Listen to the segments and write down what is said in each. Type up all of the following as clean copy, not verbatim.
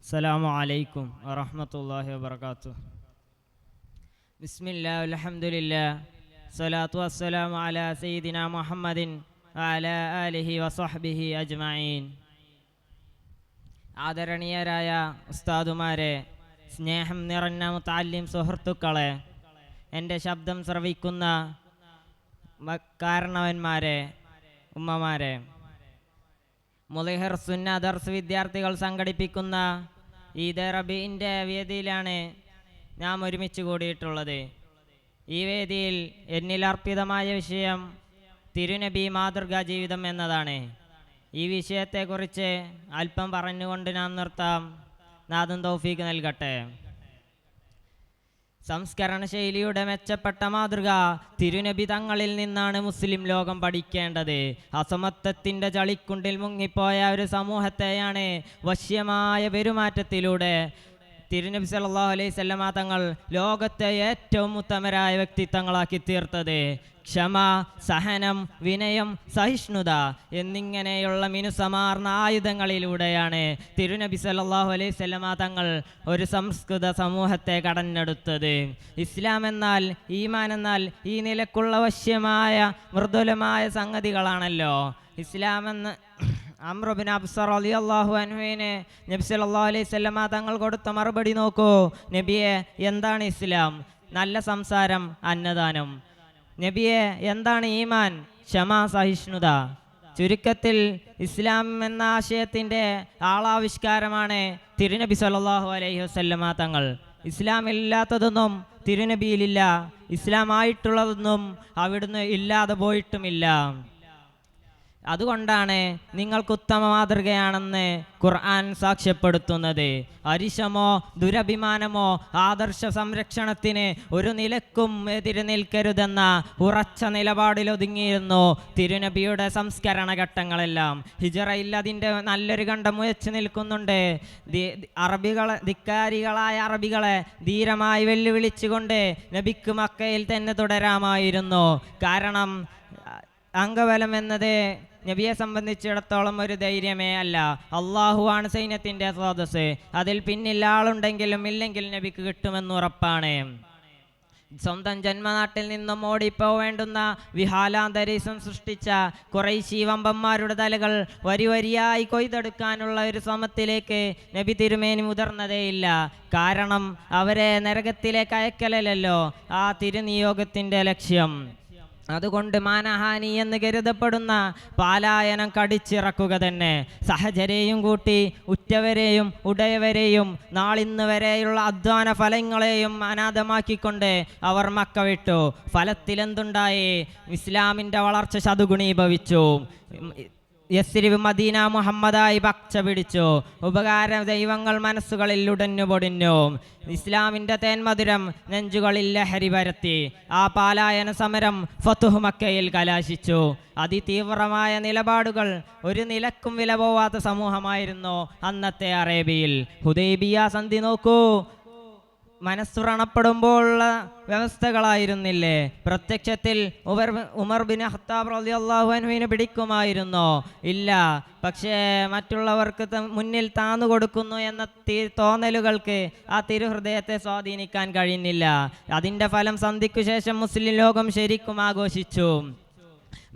അസ്സലാമു അലൈക്കും വറഹ്മത്തുള്ളാഹി വബറകാതുഹു. ബിസ്മില്ലാഹി വൽഹംദുലില്ലാഹ് സ്വലാത്തു വസ്സലാമു അലാ സയ്യിദിനാ മുഹമ്മദിൻ വഅലാ ആലിഹി വസഹ്ബിഹി അജ്മഈൻ. ആദരണീയരായ ഉസ്താദുമാരെ, സ്നേഹം നിറഞ്ഞ മുതഅല്ലിം സുഹൃത്തുക്കളെ, എൻ്റെ ശബ്ദം ശ്രവിക്കുന്ന കാരണവന്മാരെ, ഉമ്മമാരെ, മുളിഹർ സുന്ന ദർസ് വിദ്യാർത്ഥികൾ സംഘടിപ്പിക്കുന്ന ഈദ് റബീഇൻ്റെ വേദിയിലാണ് നാം ഒരുമിച്ച് കൂടിയിട്ടുള്ളത്. ഈ വേദിയിൽ എന്നിൽ അർപ്പിതമായ വിഷയം തിരുനബി മാതൃകാ ജീവിതം എന്നതാണ്. ഈ വിഷയത്തെക്കുറിച്ച് അല്പം പറഞ്ഞുകൊണ്ട് നാം നിർത്താം. നാഥൻ തൗഫീഖ് നൽകട്ടെ. സംസ്കരണ ശൈലിയുടെ മെച്ചപ്പെട്ട മാതൃക തിരുനബി തങ്ങളിൽ നിന്നാണ് മുസ്ലിം ലോകം പഠിക്കേണ്ടത്. അസമത്വത്തിൻ്റെ ചളിക്കുണ്ടിൽ മുങ്ങിപ്പോയ ഒരു സമൂഹത്തെയാണ് വശ്യമായ പെരുമാറ്റത്തിലൂടെ തിരുനബി സല്ലല്ലാഹു അലൈഹി വസല്ലമ തങ്ങൾ ലോകത്തെ ഏറ്റവും ഉത്തമരായ വ്യക്തിത്വങ്ങളാക്കി തീർത്തത്. ക്ഷമ, സഹനം, വിനയം, സഹിഷ്ണുത എന്നിങ്ങനെയുള്ള മിനുസമാർന്ന ആയുധങ്ങളിലൂടെയാണ് തിരുനബി സല്ലല്ലാഹു അലൈഹി വസല്ലമ തങ്ങൾ ഒരു സംസ്കൃത സമൂഹത്തെ കടഞ്ഞെടുത്തത്. ഇസ്ലാം എന്നാൽ, ഈമാൻ എന്നാൽ ഈ നിലക്കുള്ള വശ്യമായ മൃദുലമായ സംഗതികളാണല്ലോ. ഇസ്ലാം എന്ന് അംർ ഇബ്നു അബ്സ റളിയല്ലാഹു അൻഹുവിനെ നബി സല്ലല്ലാഹു അലൈഹി വസല്ലമ തങ്ങൾ കൊടുത്ത മറുപടി നോക്കൂ. നബിയെ, എന്താണ് ഇസ്ലാം? നല്ല സംസാരം, അന്നദാനം. നബിയെ, എന്താണ് ഈമാൻ? ക്ഷമ, സഹിഷ്ണുത. ചുരുക്കത്തിൽ ഇസ്ലാം എന്ന ആശയത്തിൻ്റെ ആളാവിഷ്കാരമാണ് തിരുനബി സല്ലല്ലാഹു അലൈഹി വസല്ലമ തങ്ങൾ. ഇസ്ലാമില്ലാത്തതൊന്നും തിരുനബിയിലില്ല, ഇസ്ലാമായിട്ടുള്ളതൊന്നും അവിടുന്ന് ഇല്ലാതെ പോയിട്ടുമില്ല. അതുകൊണ്ടാണ് നിങ്ങൾക്ക് ഉത്തമ മാതൃകയാണെന്ന് ഖുർആൻ സാക്ഷ്യപ്പെടുത്തുന്നത്. അരിശമോ ദുരഭിമാനമോ ആദർശ സംരക്ഷണത്തിന് ഒരു നിലക്കും എതിര് നിൽക്കരുതെന്ന ഉറച്ച നിലപാടിലൊതുങ്ങിയിരുന്നു തിരുനബിയുടെ സംസ്കരണ ഘട്ടങ്ങളെല്ലാം. ഹിജറയിൽ അതിൻ്റെ നല്ലൊരു ഖണ്ഡം ഉയച്ചു നിൽക്കുന്നുണ്ട്. ധിക്കാരികളായ അറബികളെ ധീരമായി വെല്ലുവിളിച്ചുകൊണ്ട് നബിക്ക് മക്കയിൽ തന്നെ തുടരാമായിരുന്നു. കാരണം അംഗബലം എന്നത് നബിയെ സംബന്ധിച്ചിടത്തോളം ഒരു ധൈര്യമേ അല്ല. അള്ളാഹുവാണ് സൈന്യത്തിൻ്റെ സ്രോതസ്. അതിൽ പിന്നിൽ ആളുണ്ടെങ്കിലും ഇല്ലെങ്കിൽ നബിക്ക് കിട്ടുമെന്ന് ഉറപ്പാണ്. സ്വന്തം ജന്മനാട്ടിൽ നിന്നും ഓടിപ്പോവേണ്ടുന്ന വിഹാലാന്തരീക്ഷം സൃഷ്ടിച്ച ഖുറൈശി വമ്പന്മാരുടെ തലകൾ വരിവരിയായി കൊയ്തെടുക്കാനുള്ള ഒരു ശ്രമത്തിലേക്ക് നബി തിരുമേനി മുതിർന്നതേയില്ല. കാരണം അവരെ നരകത്തിലേക്ക് അയക്കലല്ലോ ആ തിരുനിയോഗത്തിൻ്റെ ലക്ഷ്യം. അതുകൊണ്ട് മാനഹാനി എന്ന് കരുതപ്പെടുന്ന പാലായനം കടിച്ചിറക്കുക തന്നെ. സഹചരെയും കൂട്ടി ഉറ്റവരെയും ഉടയവരെയും നാളിന്ന് വരെയുള്ള അധ്വാന ഫലങ്ങളെയും അനാഥമാക്കിക്കൊണ്ട് അവർ മക്ക വിട്ടു. ഫലത്തിലെന്തുണ്ടായി? ഇസ്ലാമിൻ്റെ വളർച്ച ശതുഗുണീഭവിച്ചു. യസ്രിബ് മദീന മുഹമ്മദായി പച്ച പിടിച്ചു. ഉപകാര ദൈവങ്ങൾ മനസ്സുകളിൽ ഉടഞ്ഞു പൊടിഞ്ഞു. ഇസ്ലാമിൻ്റെ തേന്മധുരം നെഞ്ചുകളിൽ ലഹരി പരത്തി. ആ പാലായന സമരം ഫതുഹ് മക്കയിൽ കലാശിച്ചു. അതിതീവ്രമായ നിലപാടുകൾ ഒരു നിലക്കും വില പോവാത്ത സമൂഹമായിരുന്നു അന്നത്തെ അറേബ്യയിൽ. ഹുദൈബിയ സന്ധി നോക്കൂ. മനസ്സുറണപ്പെടുമ്പോഴുള്ള വ്യവസ്ഥകളായിരുന്നില്ലേ? പ്രത്യക്ഷത്തിൽ ഉമർ ബിൻ ഖത്താബ് റളിയല്ലാഹു അൻഹുവിനെ പിടിക്കുമായിരുന്നോ? ഇല്ല. പക്ഷേ മറ്റുള്ളവർക്ക് മുന്നിൽ താന്നു കൊടുക്കുന്നു എന്ന തോന്നലുകൾക്ക് ആ തിരുഹൃദയത്തെ സ്വാധീനിക്കാൻ കഴിഞ്ഞില്ല. അതിൻ്റെ ഫലം സന്ധിക്കു ശേഷം മുസ്ലിം ലോകം ശരിക്കും ആഘോഷിച്ചു.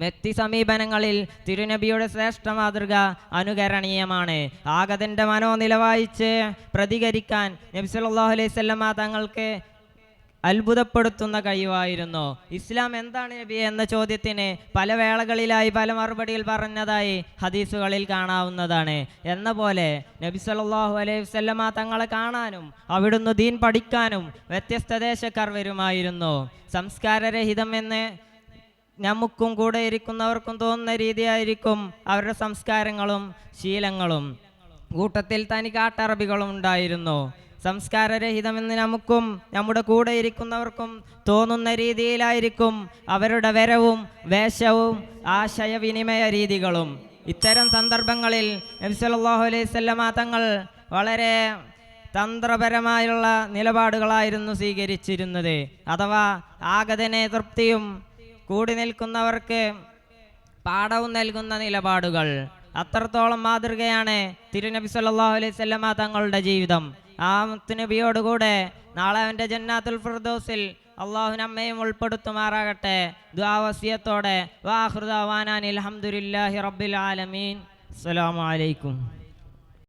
വ്യക്തി സമീപനങ്ങളിൽ തിരുനബിയുടെ ശ്രേഷ്ഠ മാതൃക അനുകരണീയമാണ്. ആഗതൻ്റെ മനോനില വായിച്ച് പ്രതികരിക്കാൻ നബി സല്ലല്ലാഹു അലൈഹി വസല്ലമ തങ്ങൾക്ക് അത്ഭുതപ്പെടുത്തുന്ന കഴിവായിരുന്നു. ഇസ്ലാം എന്താണ് നബി എന്ന ചോദ്യത്തിന് പല വേളകളിലായി പല മറുപടികൾ പറഞ്ഞതായി ഹദീസുകളിൽ കാണാവുന്നതാണ്. എന്ന പോലെ നബി സല്ലല്ലാഹു അലൈഹി വസല്ലമ തങ്ങളെ കാണാനും അവിടുന്ന് ദീൻ പഠിക്കാനും വ്യത്യസ്ത ദേശക്കാർ വരുമായിരുന്നു. സംസ്കാരരഹിതം എന്ന് നമുക്കും കൂടെ ഇരിക്കുന്നവർക്കും തോന്നുന്ന രീതിയായിരിക്കും അവരുടെ സംസ്കാരങ്ങളും ശീലങ്ങളും. കൂട്ടത്തിൽ തനി കാട്ടറബികളും ഉണ്ടായിരുന്നു. സംസ്കാരരഹിതമെന്ന് നമുക്കും നമ്മുടെ കൂടെ ഇരിക്കുന്നവർക്കും തോന്നുന്ന രീതിയിലായിരിക്കും അവരുടെ വരവും വേഷവും ആശയവിനിമയ രീതികളും. ഇത്തരം സന്ദർഭങ്ങളിൽ നബി സല്ലല്ലാഹു അലൈഹി വസല്ലമ തങ്ങൾ വളരെ തന്ത്രപരമായുള്ള നിലപാടുകളായിരുന്നു സ്വീകരിച്ചിരുന്നത്. അഥവാ ആഗതനെ തൃപ്തിയും കൂടി നിൽക്കുന്നവർക്ക് പാഠവും നൽകുന്ന നിലപാടുകൾ. അത്രത്തോളം മാതൃകയാണ് തിരുനബി സല്ലല്ലാഹു അലൈഹി വസല്ലമ തങ്ങളുടെ ജീവിതം. ആ മുത്തുനബിയോടുകൂടെ നാളെ അവൻ്റെ ജന്നാത്തുൽ ഫിർദൗസിൽ അള്ളാഹു നമ്മയും ഉൾപ്പെടുത്തുമാറാകട്ടെ. ദുആ വസിയത്തോടെ വാഖിറു ദഅവാനാ അൽഹംദുലില്ലാഹി റബ്ബിൽ ആലമീൻ. അസ്സലാമു അലൈക്കും.